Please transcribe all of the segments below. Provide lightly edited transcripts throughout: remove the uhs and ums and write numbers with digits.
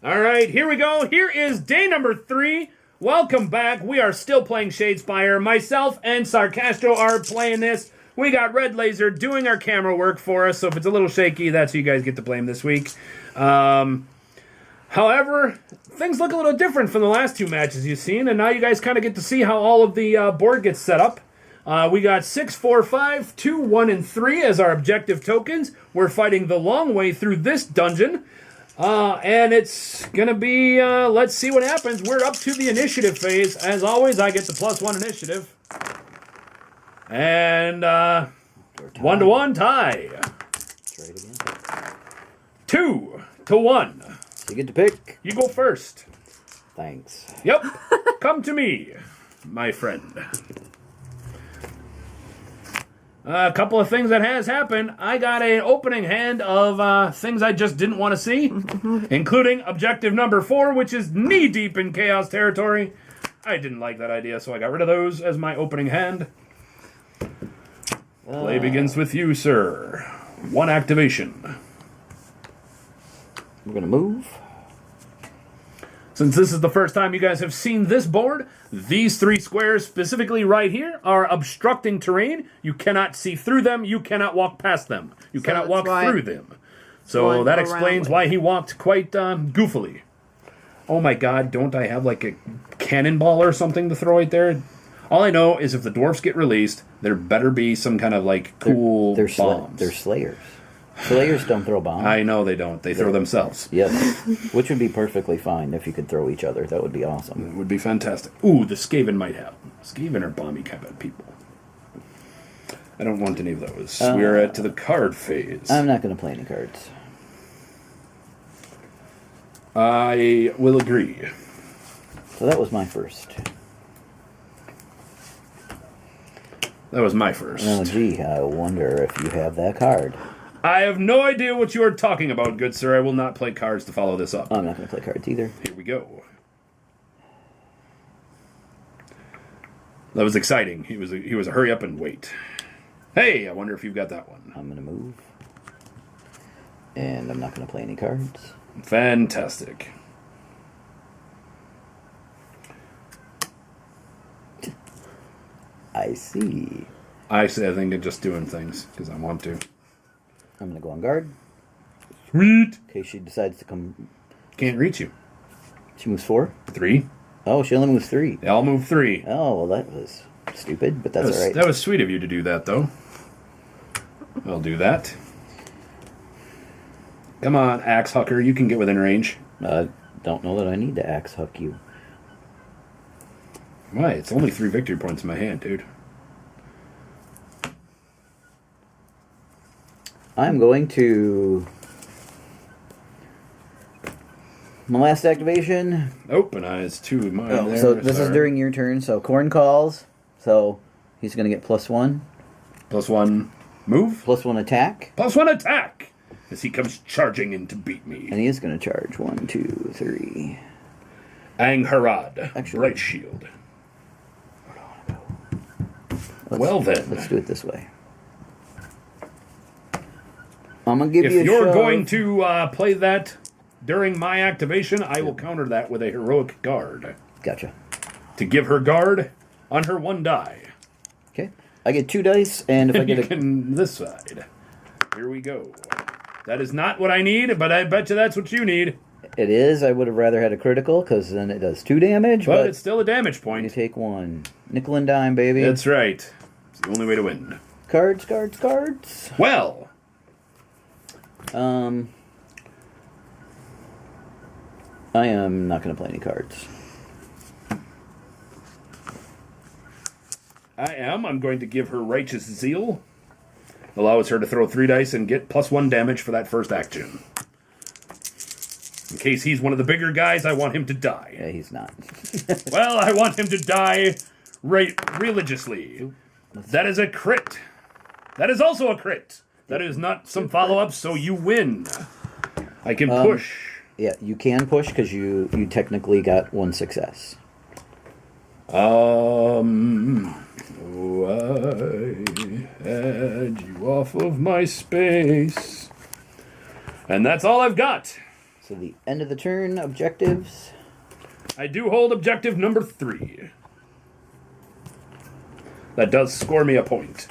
All right, here we go. Here is day number 3. Welcome back. We are still playing Shadespire. Myself and Sarcastro are playing this. We got Red Laser doing our camera work for us, so if it's a little shaky, that's who you guys get to blame this week. However, things look a little different from the last 2 matches you've seen, and now you guys kind of get to see how all of the board gets set up. We got 6, 4, 5, 2, 1, and 3 as our objective tokens. We're fighting the long way through this dungeon. And it's going to be, let's see what happens. We're up to the initiative phase. As always, I get the +1 initiative. And, 1-1 tie. Try it again. 2-1. So you get to pick. You go first. Thanks. Yep. Come to me, my friend. A couple of things that has happened. I got an opening hand of things I just didn't want to see, including objective number 4, which is knee-deep in chaos territory. I didn't like that idea, so I got rid of those as my opening hand. Play begins with you, sir. 1 activation. We're going to move. Since this is the first time you guys have seen this board, these 3 squares, specifically right here, are obstructing terrain. You cannot see through them. You cannot walk past them. You cannot walk through them. So that explains why he walked quite goofily. Oh my god, don't I have like a cannonball or something to throw right there? All I know is if the dwarfs get released, there better be some kind of like cool bombs. They're slayers. Slayers don't throw bombs. I know they don't. They throw themselves. Yes. Which would be perfectly fine if you could throw each other. That would be awesome. It would be fantastic. Ooh, the Skaven might have. Skaven are bomby combat people. I don't want any of those. We are at to the card phase. I'm not going to play any cards. I will agree. So that was my first. That was my first. Oh, gee, I wonder if you have that card. I have no idea what you are talking about, good sir. I will not play cards to follow this up. I'm not going to play cards either. Here we go. That was exciting. He was a hurry up and wait. Hey, I wonder if you've got that one. I'm going to move. And I'm not going to play any cards. Fantastic. I see. I think I'm just doing things because I want to. I'm going to go on guard. Sweet. In case she decides to come. Can't reach you. She moves 4? 3. Oh, she only moves 3. They all move 3. Oh, well, that was stupid, but that's all right. That was sweet of you to do that, though. I'll do that. Come on, Axe Hucker. You can get within range. I don't know that I need to axe huck you. Why? It's only 3 victory points in my hand, dude. I'm going to... My last activation. Nope, and it's 2 of mine there. So this is during your turn, so Corn calls. So he's going to get +1. +1 move. +1 attack. +1 attack! As he comes charging in to beat me. And he is going to charge. 1, 2, 3. Angharad. Actually, Bright Shield. Where do I want to go? Well then. Let's do it this way. I'm going to give you a If you're shove. going to play that during my activation, I will counter that with a heroic guard. Gotcha. To give her guard on her 1 die. Okay. I get 2 dice, and if I get this side. Here we go. That is not what I need, but I bet you that's what you need. It is. I would have rather had a critical, because then it does 2 damage. But it's still a damage point. You take 1. Nickel and dime, baby. That's right. It's the only way to win. Cards, cards, cards. Well. I am not going to play any cards. I'm going to give her Righteous Zeal. Allows her to throw 3 dice and get +1 damage for that first action. In case he's one of the bigger guys, I want him to die. Yeah, he's not. Well, I want him to die religiously. That is a crit. That is also a crit. That is not some follow-up, so you win. I can push. Yeah, you can push because you technically got 1 success. I had you off of my space. And that's all I've got. So the end of the turn, objectives. I do hold objective number 3. That does score me a point.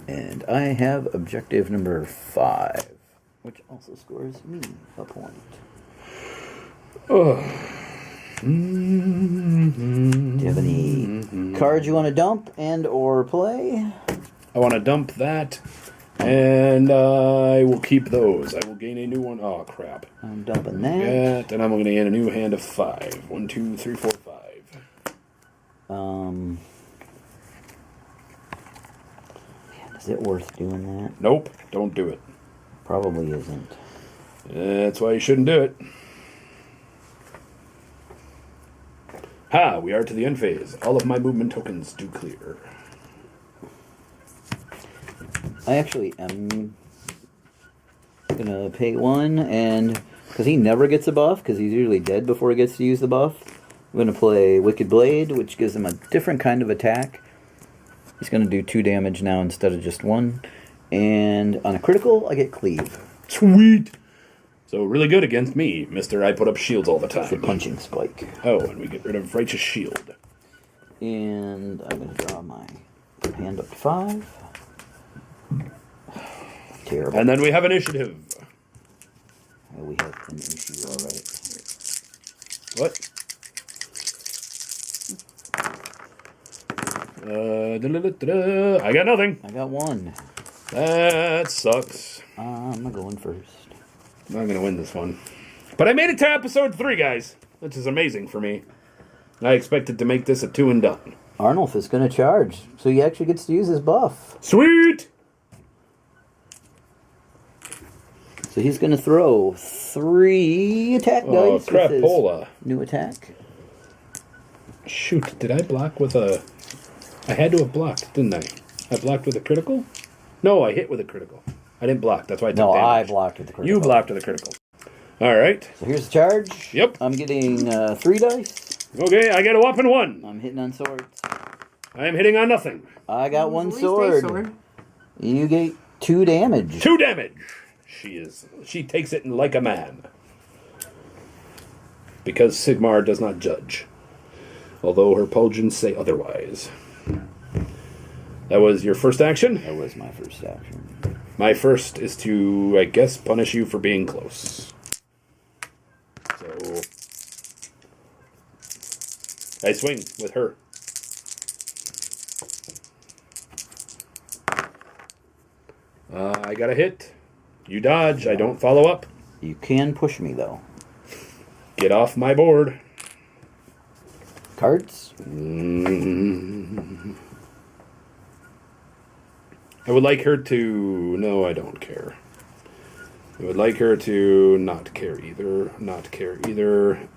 And I have objective number 5, which also scores me a point. Oh. Do you have any cards you want to dump and or play? I want to dump that, and I will keep those. I will gain a new one. Oh, crap. I'm dumping that. And I'm going to gain a new hand of 5. 1, 2, 3, 4, 5. Man, is it worth doing that? Nope, don't do it. Probably isn't. That's why you shouldn't do it. Ha, we are to the end phase. All of my movement tokens do clear. I actually am gonna pay 1, and because he never gets a buff, because he's usually dead before he gets to use the buff, I'm gonna play Wicked Blade, which gives him a different kind of attack. He's gonna do 2 damage now instead of just 1, and on a critical, I get Cleave. Sweet! So really good against me, mister. I put up shields all the time. It's a punching spike. Oh, and we get rid of Righteous Shield. And I'm gonna draw my hand up to 5. Terrible. And then we have initiative. We have an issue already. What? I got nothing. I got 1. That sucks. I'm going first. I'm not going to win this one. But I made it to episode 3, guys. Which is amazing for me. I expected to make this a 2 and done. Arnulf is going to charge, so he actually gets to use his buff. Sweet! So he's going to throw 3 attack dice with his crapola. new attack. Shoot, did I block with a... I had to have blocked, didn't I? I blocked with a critical? No, I hit with a critical. I didn't block, that's why I took damage. I blocked with the critical. You blocked with a critical. Alright. So here's the charge. Yep. I'm getting 3 dice. Okay, I get a whopping 1. I'm hitting on swords. I am hitting on nothing. I got 1 sword. You get 2 damage. 2 damage! She takes it like a man. Because Sigmar does not judge. Although her Pulgins say otherwise. That was your first action? That was my first action. My first is to, I guess, punish you for being close. So... I swing with her. I got a hit. You dodge. I don't follow up. You can push me, though. Get off my board. Cards? I would like her to... No, I don't care. I would like her to not care either. Not care either.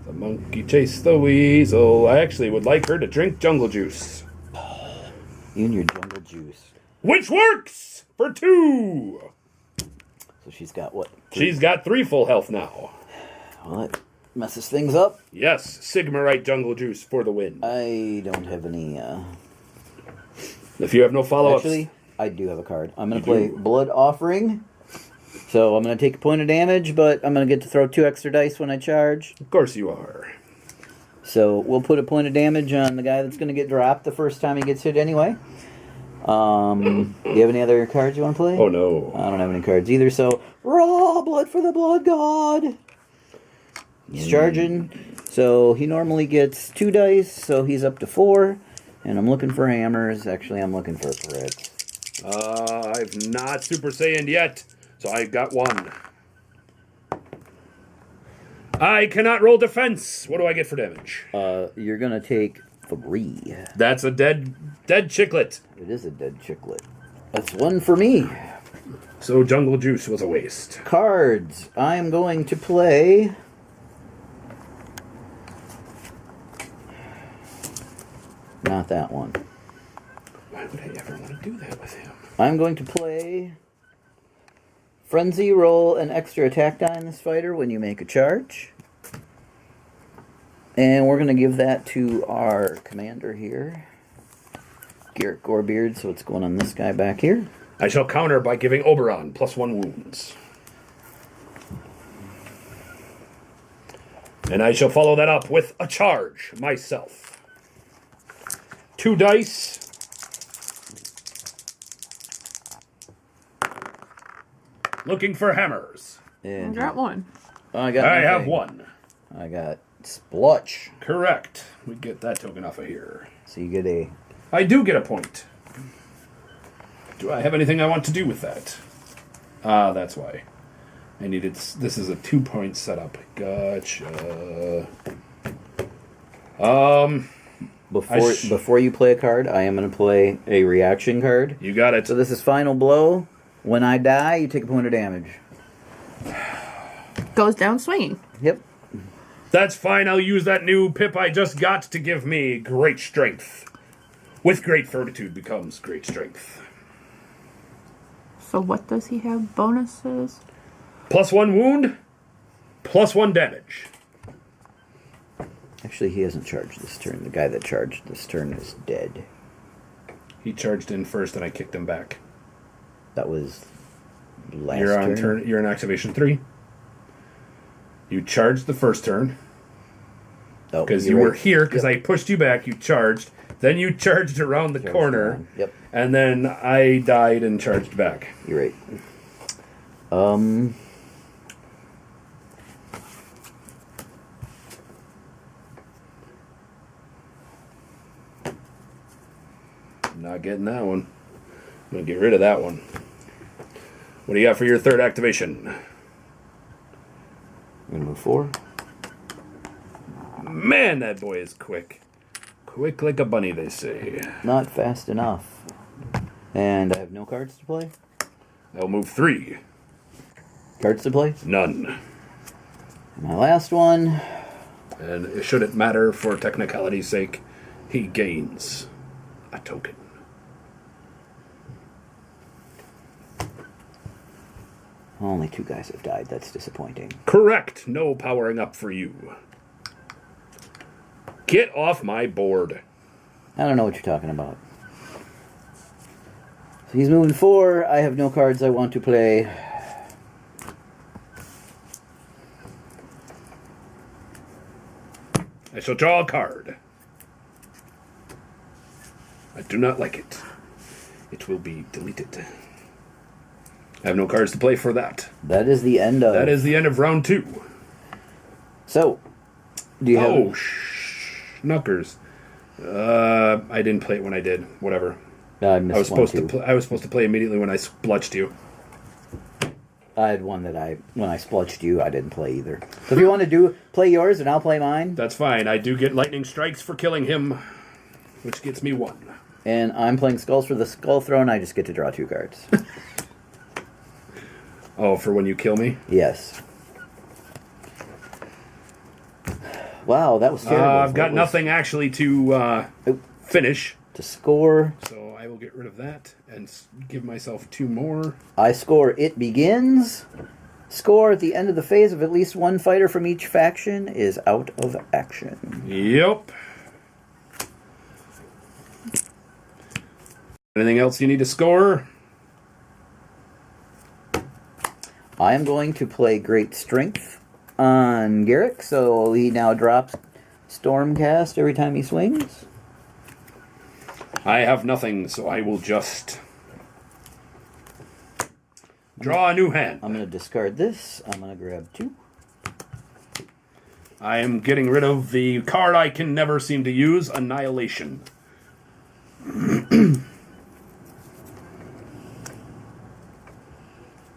The monkey chased the weasel. I actually would like her to drink jungle juice. You and your jungle juice. Which works for 2. So she's got what? 3? She's got 3 full health now. Well, that messes things up. Yes, Sigmarite jungle juice for the win. I don't have any... If you have no follow-ups... Actually, I do have a card. I'm going to play Blood Offering. So I'm going to take a point of damage, but I'm going to get to throw 2 extra dice when I charge. Of course you are. So we'll put a point of damage on the guy that's going to get dropped the first time he gets hit anyway. Do you have any other cards you want to play? Oh, no. I don't have any cards either, so... Raw blood for the blood god! He's charging, so he normally gets 2 dice, so he's up to 4. And I'm looking for hammers. Actually, I'm looking for crits. I've not Super Saiyan yet, so I got 1. I cannot roll defense. What do I get for damage? You're gonna take 3. That's a dead chicklet. It is a dead chicklet. That's 1 for me. So jungle juice was a waste. Cards. I'm going to play... Not that one. Why would I ever want to do that with him? I'm going to play... Frenzy. Roll an extra attack die on this fighter when you make a charge. And we're going to give that to our commander here. Garrett Gorebeard, so what's going on this guy back here? I shall counter by giving Oberon +1 wounds. And I shall follow that up with a charge myself. 2 dice. Looking for hammers. And I got one. I have one. I got splotch. Correct. We get that token off of here. So you get a... I do get a point. Do I have anything I want to do with that? Ah, that's why. I needed... This is a 2-point setup. Gotcha. Before you play a card, I am going to play a reaction card. You got it. So this is final blow. When I die, you take a point of damage. Goes down swinging. Yep. That's fine. I'll use that new pip I just got to give me great strength. With great fortitude becomes great strength. So what does he have bonuses? +1 wound, +1 damage. Actually, he hasn't charged this turn. The guy that charged this turn is dead. He charged in first and I kicked him back. That was last You're on turn. You're on activation 3. You charged the first turn. Oh, Because you're you were right. here, because Yep. I pushed you back, you charged. Then you charged around the corner. around. Yep. And then I died and charged back. You're right. Not getting that one. I'm going to get rid of that one. What do you got for your third activation? I'm going to move 4. Man, that boy is quick. Quick like a bunny, they say. Not fast enough. And I have no cards to play? I'll move 3. Cards to play? None. My last one. And should it matter for technicality's sake, he gains a token. Only 2 guys have died. That's disappointing. Correct. No powering up for you. Get off my board. I don't know what you're talking about. So he's moving 4. I have no cards I want to play. I shall draw a card. I do not like it. It will be deleted. I have no cards to play for that. That is the end of... That is the end of round 2. So, do you have... Oh, Schnuckers. I didn't play it when I did. Whatever. I I missed was one, supposed to. too. I was supposed to play immediately when I splutched you. I had one that when I splutched you, I didn't play either. So if you want to play yours and I'll play mine. That's fine. I do get lightning strikes for killing him, which gets me 1. And I'm playing Skulls for the Skull Throne. I just get to draw 2 cards. Oh, for when you kill me? Yes. Wow, that was terrible. I've got nothing actually to finish, To score. so I will get rid of that and give myself 2 more. I score It Begins. Score at the end of the phase of at least 1 fighter from each faction is out of action. Yep. Anything else you need to score? I am going to play Great Strength on Garrick, so he now drops Stormcast every time he swings. I have nothing, so I will just draw a new hand. I'm going to discard this. I'm going to grab 2. I am getting rid of the card I can never seem to use, Annihilation.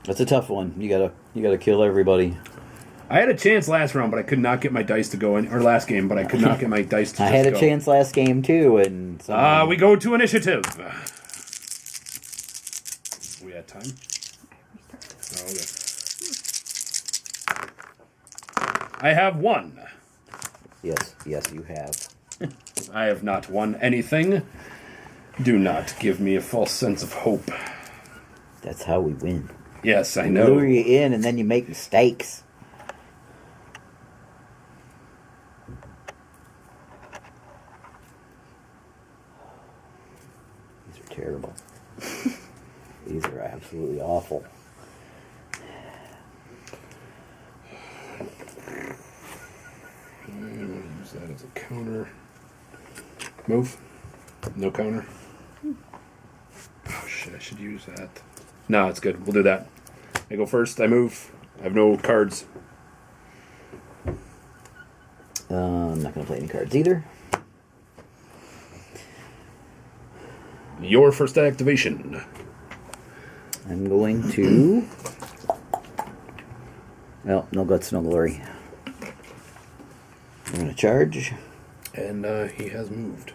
That's a tough one. You gotta kill everybody. I had a chance last round, but I could not get my dice to go in, or last game, but I could not get my dice to I just had a go. chance last game too, and We go to initiative. We had time? Oh, okay. I have 1. yes, you have. I have not won anything. Do not give me a false sense of hope. That's how we win. Yes, I We know. lure you in, and then you make mistakes. terrible. These are absolutely awful. Use that as a counter. Move. No counter. Oh shit, I should use that. No, it's good. We'll do that. I go first. I move. I have no cards. I'm not going to play any cards either. Your first activation. I'm going to... Well, no guts, no glory. I'm going to charge. And he has moved.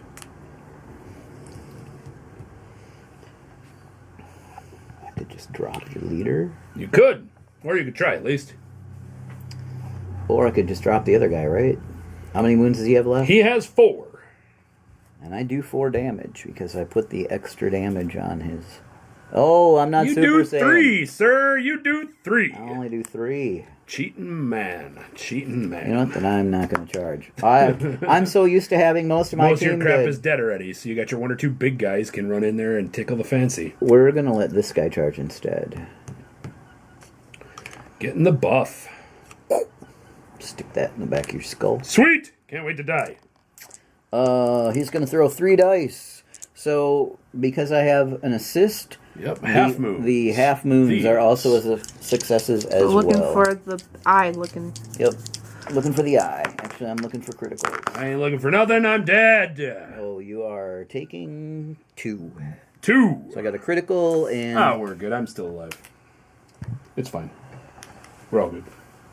I could just drop your leader. You could. Or you could try at least. Or I could just drop the other guy, right? How many wounds does he have left? He has 4. And I do 4 damage because I put the extra damage on his... Oh, I'm not You Super do Saiyan. 3, sir. You do 3. I only do 3. Cheating man. Cheating man. You know what? Then I'm not going to charge. I'm so used to having most of my Most of team your crap dead. is dead already, so you got your 1 or 2 big guys can run in there and tickle the fancy. We're going to let this guy charge instead. Getting the buff. Stick that in the back of your skull. Sweet! Can't wait to die. He's going to throw 3 dice. So, because I have an assist... Yep, half moons. The half moons These. are also as successes as Looking well. for the eye, looking. Yep. Looking for the eye. Actually, I'm looking for criticals. I ain't looking for nothing, I'm dead. Oh, you are taking 2. 2. So I got a critical and... Oh, we're good. I'm still alive. It's fine. We're all good.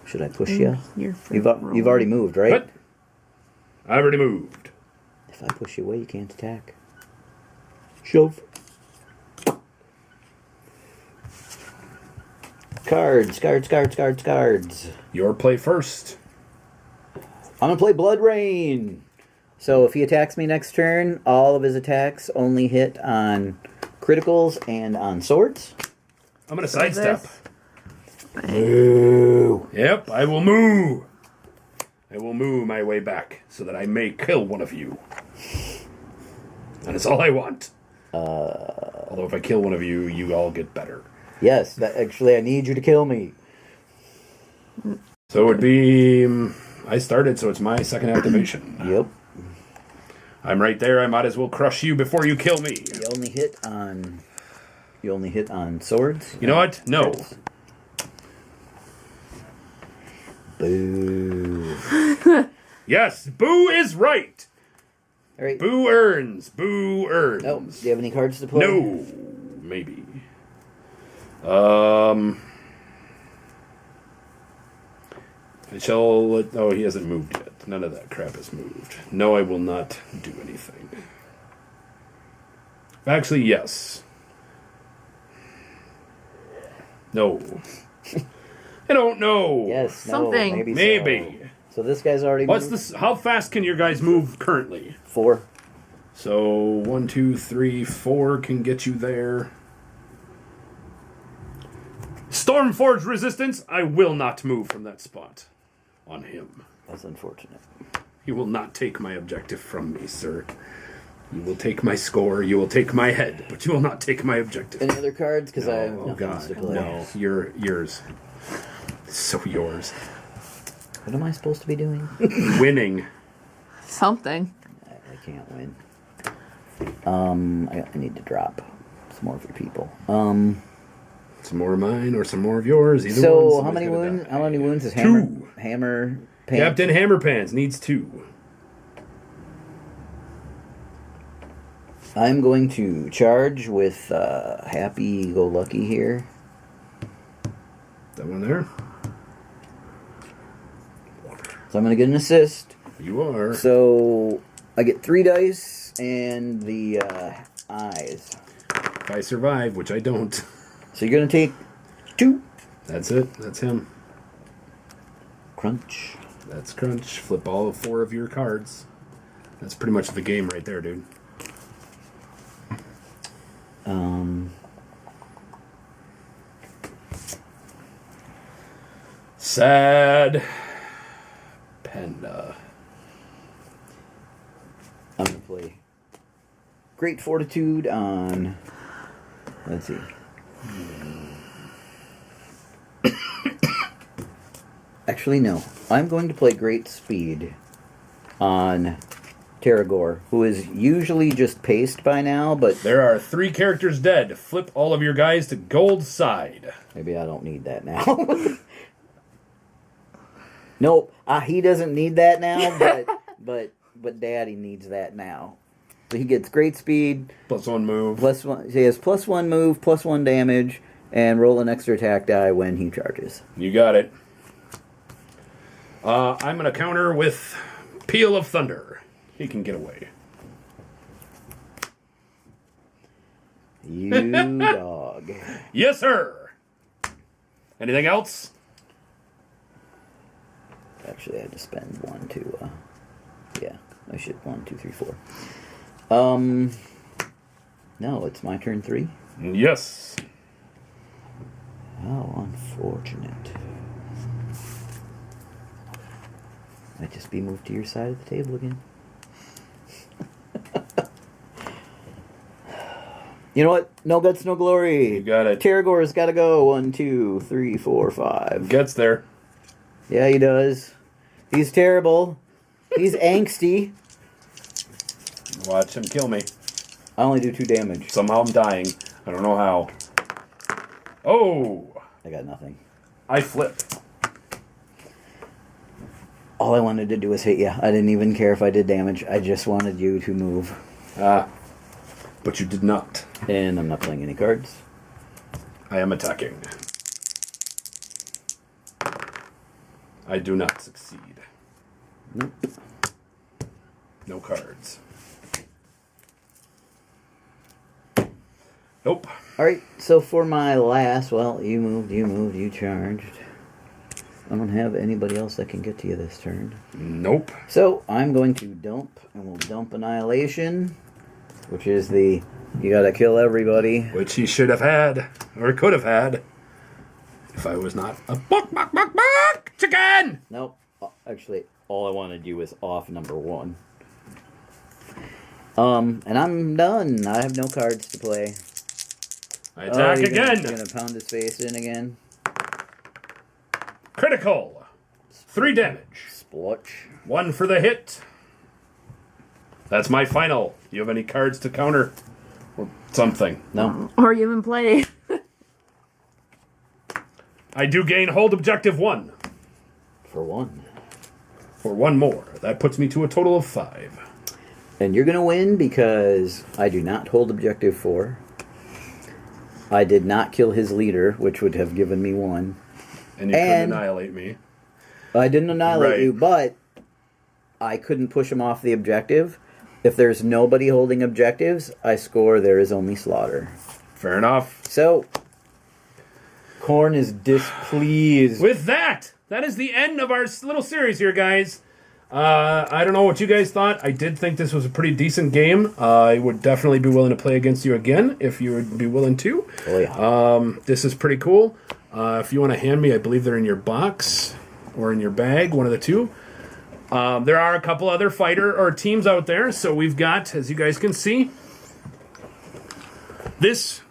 Should I push you? You've You've already moved, right? But I already moved. If I push you away, you can't attack. Shove. Cards. Your play first. I'm going to play Blood Rain. So if he attacks me next turn, all of his attacks only hit on criticals and on swords. I'm going to sidestep. Ooh. Yep, I will move. I will move my way back so that I may kill one of you. And it's all I want. Although if I kill one of you, you all get better. Yes, actually I need you to kill me. So it would be... I started, so it's my second activation. Yep. I'm right there. I might as well crush you before you kill me. You only hit on swords? You know what? No. Boo. Yes, boo is right. All right. Boo earns. Boo earns. Oh, do you have any cards to play? No. Maybe. I shall let... Oh, he hasn't moved yet. None of that crap has moved. No, I will not do anything. Actually, yes. No. I don't know. Yes, no, Something. maybe. Maybe. So this guy's already What's moved? this? How fast can your guys move currently? 4. So 1, 2, 3, 4 can get you there. Stormforge resistance. I will not move from that spot on him. That's unfortunate. You will not take my objective from me, sir. You will take my score. You will take my head, but you will not take my objective. Any other cards? Because I have Oh nothing God, else to play. no! You're yours. So yours. What am I supposed to be doing? Winning. Something. I can't win. I need to drop some more of your people. Some more of mine or some more of yours. Either So one, how many somebody's gonna wounds? die. How many wounds is 2. Hammer Pants? Captain Hammerpants needs 2. I'm going to charge with Happy Go Lucky here. That one there. So I'm going to get an assist. You are. So I get 3 dice and the eyes. If I survive, which I don't. So you're going to take 2. That's it. That's him. Crunch. That's crunch. Flip all 4 of your cards. That's pretty much the game right there, dude. Sad Panda. I'm going to play Great Fortitude on... Let's see. Actually, no. I'm going to play Great Speed on Terragor, who is usually just paced by now, but... There are 3 characters dead. Flip all of your guys to gold side. Maybe I don't need that now. Nope. He doesn't need that now, but Daddy needs that now. So he gets Great Speed. +1 move. +1. He has +1 move, +1 damage, and roll an extra attack die when he charges. You got it. I'm going to counter with Peal of Thunder. He can get away. You dog. Yes, sir. Anything else? Actually, I had to spend 1 to... yeah, I should. 1, 2, 3, 4. No, it's my turn 3. Yes. How unfortunate. Might just be moved to your side of the table again. You know what? No guts, no glory. You got it. Terragor's got to go. 1, 2, 3, 4, 5. Gets there. Yeah, he does. He's terrible. He's angsty. Watch him kill me. I only do 2 damage. Somehow I'm dying. I don't know how. Oh! I got nothing. I flipped. All I wanted to do was hit you. I didn't even care if I did damage. I just wanted you to move. But you did not. And I'm not playing any cards. I am attacking. I do not succeed. Nope. No cards. Nope. Alright, so for my last, well, you moved, you charged. I don't have anybody else that can get to you this turn. Nope. So, I'm going to dump, and we'll dump Annihilation, which is the, you gotta kill everybody. Which he should have had, or could have had, if I was not a buck chicken! Nope. Actually, all I want to do is off number 1. And I'm done. I have no cards to play. I attack again! You're gonna pound his face in again. Critical! 3 damage. Splotch. 1 for the hit. That's my final. Do you have any cards to counter? Or something? No. Or even play. I do gain hold objective 1. For 1. For 1 more. That puts me to a total of 5. And you're gonna win because I do not hold objective 4. I did not kill his leader, which would have given me 1. And you couldn't annihilate me. I didn't annihilate Right. you, but I couldn't push him off the objective. If there's nobody holding objectives, I score there is only slaughter. Fair enough. So, Korn is displeased. With that is the end of our little series here, guys. I don't know what you guys thought. I did think this was a pretty decent game. I would definitely be willing to play against you again if you would be willing to. Oh, yeah. This is pretty cool. If you want to hand me, I believe they're in your box or in your bag, one of the two. There are a couple other fighter or teams out there. So we've got, as you guys can see, this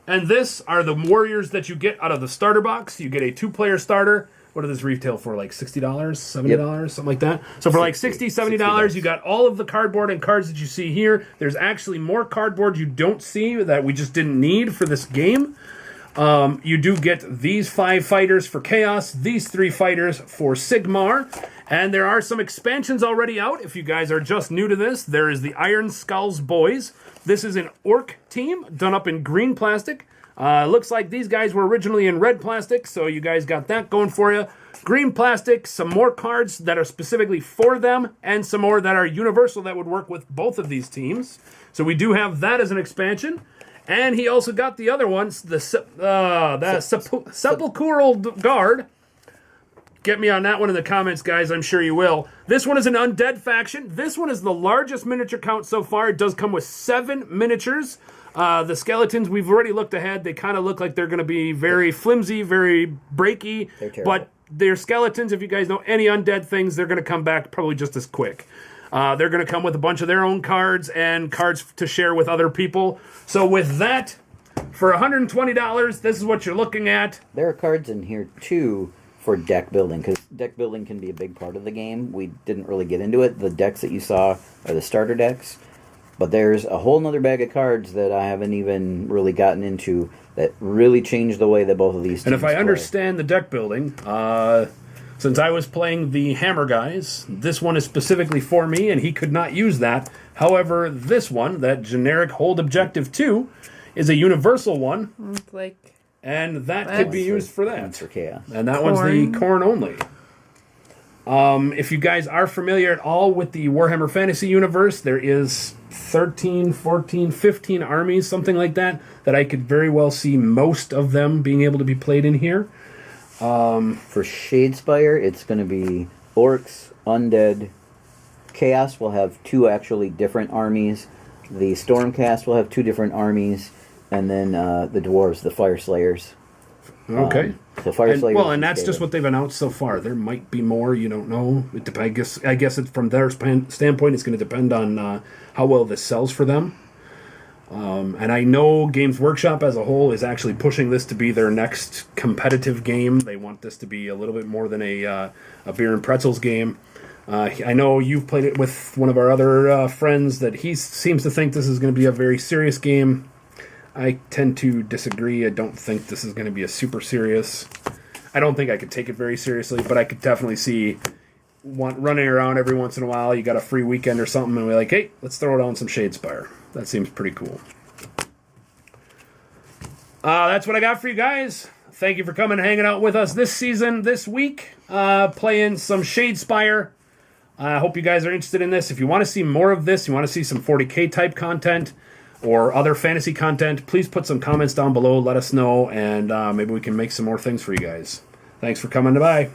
and this are the warriors that you get out of the starter box. You get a 2-player starter. What did this retail for? Like $60, $70, something like that. So for like $60, $70, you got all of the cardboard and cards that you see here. There's actually more cardboard you don't see that we just didn't need for this game. You do get these 5 fighters for Chaos, these 3 fighters for Sigmar, and there are some expansions already out. If you guys are just new to this, there is the Iron Skulls Boys. This is an orc team done up in green plastic. Looks like these guys were originally in red plastic, so you guys got that going for you. Green plastic, some more cards that are specifically for them, and some more that are universal that would work with both of these teams. So we do have that as an expansion. And he also got the other ones, the Sepulchral Guard. Get me on that one in the comments, guys. I'm sure you will. This one is an undead faction. This one is the largest miniature count so far. It does come with 7 miniatures. The skeletons, we've already looked ahead. They kind of look like they're going to be very flimsy, very breaky. They're terrible. But they're skeletons. If you guys know any undead things, they're going to come back probably just as quick. They're going to come with a bunch of their own cards and cards to share with other people. So with that, for $120, this is what you're looking at. There are cards in here, too, for deck building, because deck building can be a big part of the game. We didn't really get into it. The decks that you saw are the starter decks. But there's a whole nother bag of cards that I haven't even really gotten into that really changed the way that both of these teams And if I play. understand the deck building, since I was playing the Hammer guys, this one is specifically for me, and he could not use that. However, this one, that generic Hold Objective 2, is a universal one, It's like and that could be used for that. One's for chaos. And that one's the corn only. If you guys are familiar at all with the Warhammer Fantasy universe, there is 13, 14, 15 armies, something like that I could very well see most of them being able to be played in here. For Shadespire, it's going to be Orcs, Undead. Chaos will have 2 actually different armies. The Stormcast will have 2 different armies. And then the Dwarves, the Fire Slayers. Okay. So Fire Slayers. And that's just what they've announced so far. There might be more. You don't know. I guess from their standpoint, it's going to depend on how well this sells for them. And I know Games Workshop as a whole is actually pushing this to be their next competitive game. They want this to be a little bit more than a beer and pretzels game. I know you've played it with one of our other friends that he seems to think this is going to be a very serious game. I tend to disagree. I don't think this is going to be a super serious. I don't think I could take it very seriously, but I could definitely see running around every once in a while. You got a free weekend or something, and we're like, hey, let's throw down some Shadespire. That seems pretty cool. That's what I got for you guys. Thank you for coming and hanging out with us this season, this week, playing some Shadespire. I hope you guys are interested in this. If you want to see more of this, you want to see some 40K type content, or other fantasy content, please put some comments down below. Let us know, and maybe we can make some more things for you guys. Thanks for coming by.